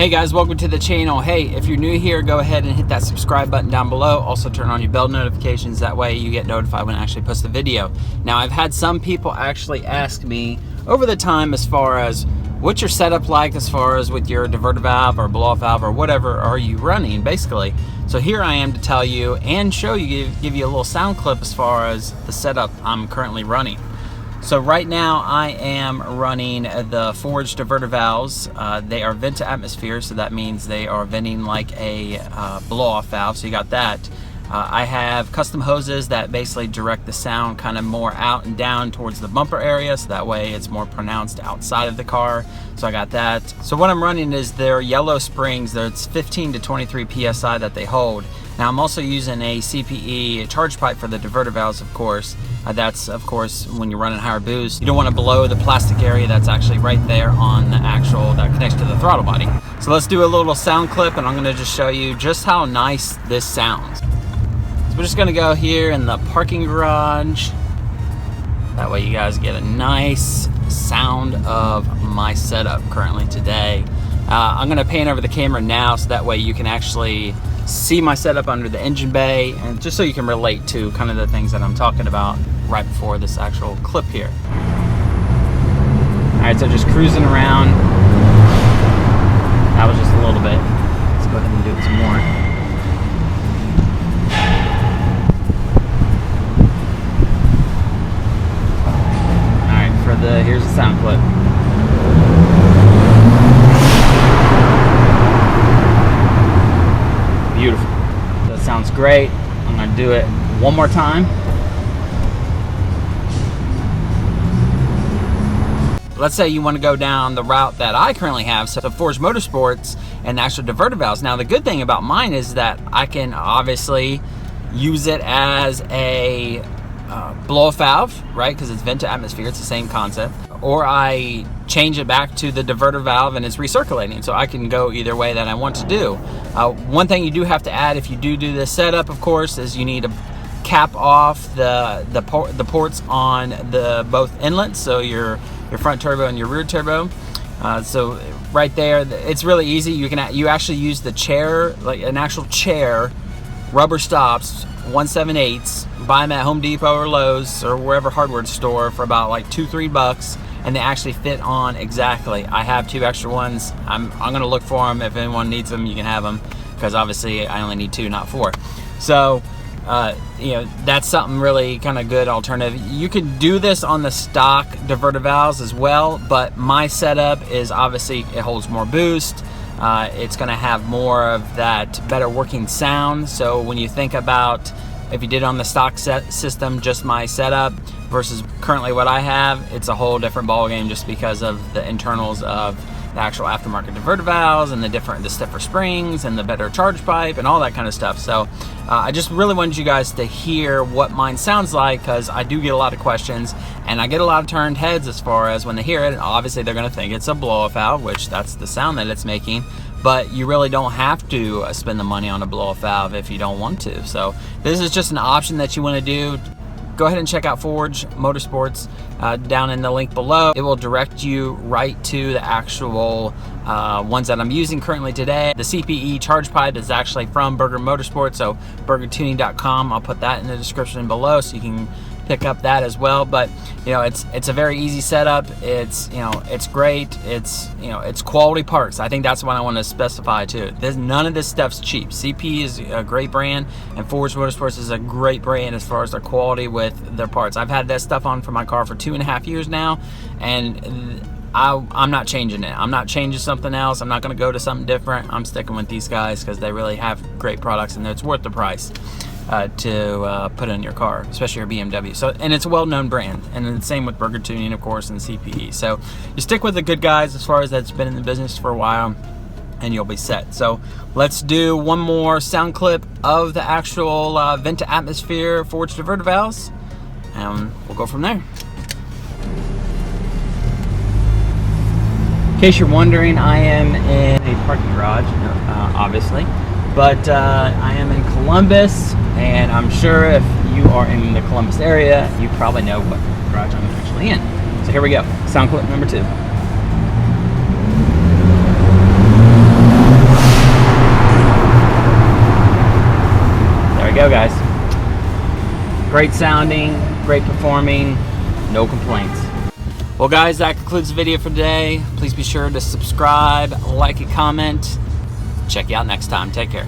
Hey guys, welcome to the channel. Hey, if you're new here, go ahead and hit that subscribe button down below. Also turn on your bell notifications, that way you get notified when I actually post a video. Now, I've had some people actually ask me over the time as far as what's your setup like as far as with your diverter valve or blow-off valve or whatever are you running, basically. So here I am to tell you and show you, give you a little sound clip as far as the setup I'm currently running. So right now I am running the forged diverter valves. They are vent to atmosphere, so that means they are venting like a blow-off valve, so you got that. I have custom hoses that basically direct the sound kind of more out and down towards the bumper area, so that way it's more pronounced outside of the car. So I got that. So what I'm running is their yellow springs. It's 15 to 23 PSI that they hold. Now I'm also using a CPE charge pipe for the diverter valves, of course. That's, of course, when you're running higher boost. You don't want to blow the plastic area that's actually right there on the actual, that connects to the throttle body. So let's do a little sound clip and I'm going to just show you just how nice this sounds. So we're just going to go here in the parking garage. That way you guys get a nice sound of my setup currently today. I'm going to pan over the camera now so that way you can actually see my setup under the engine bay, and just so you can relate to kind of the things that I'm talking about right before this actual clip here. Alright, so just cruising around. That was just a little bit. Let's go ahead and do it some more. Alright, here's the sound clip. Beautiful. That sounds great. I'm going to do it one more time. Let's say you want to go down the route that I currently have, so the Forged Motorsports and actual diverter valves. Now the good thing about mine is that I can obviously use it as a blow-off valve, right? Because it's vent to atmosphere, it's the same concept. Or I change it back to the diverter valve and it's recirculating, so I can go either way that I want to do. One thing you do have to add if you do this setup, of course, is you need to cap off the ports on the both inlets, so your front turbo and your rear turbo. So right there, it's really easy. You actually use the chair, like an actual chair, rubber stops, 1/7/8. Buy them at Home Depot or Lowe's or wherever hardware store for about like $2-3, and they actually fit on exactly. I have 2 extra ones. I'm gonna look for them. If anyone needs them, you can have them, because obviously I only need 2, not 4. So you know, that's something really kind of good alternative. You can do this on the stock diverter valves as well, but my setup is obviously it holds more boost. It's going to have more of that better working sound. So when you think about if you did on the stock system, just my setup versus currently what I have, it's a whole different ball game just because of the internals of the actual aftermarket diverter valves and the stiffer springs and the better charge pipe and all that kind of stuff. So I just really wanted you guys to hear what mine sounds like, because I do get a lot of questions and I get a lot of turned heads as far as when they hear it. And obviously they're going to think it's a blow-off valve, which that's the sound that it's making, but you really don't have to spend the money on a blow-off valve if you don't want to. So this is just an option that you want to do. Go ahead and check out Forged Motorsports down in the link below. It will direct you right to the actual ones that I'm using currently today. The CPE charge pipe is actually from Burger Motorsports, so burgertuning.com. I'll put that in the description below so you can pick up that as well. But you know, it's a very easy setup. It's, you know, it's great. It's, you know, it's quality parts. I think that's what I want to specify too. None of this stuff's cheap. CP is a great brand, and Forged Motorsports is a great brand as far as their quality with their parts. I've had that stuff on for my car for 2.5 years now, and I'm not changing it. I'm not changing something else. I'm not going to go to something different. I'm sticking with these guys because they really have great products and it's worth the price to put in your car, especially your BMW. So, and it's a well-known brand, and the same with Burger Tuning, of course, and CPE. So you stick with the good guys as far as that's been in the business for a while, and you'll be set. So let's do one more sound clip of the actual vent to atmosphere forged diverter valves, and we'll go from there. In case you're wondering, I am in a parking garage, obviously, but I am in Columbus, and I'm sure if you are in the Columbus area, you probably know what garage I'm actually in. So here we go, sound clip number 2. go, guys. Great sounding, great performing, no complaints. Well guys, that concludes the video for today. Please be sure to subscribe, like, and comment. Check you out next time. Take care.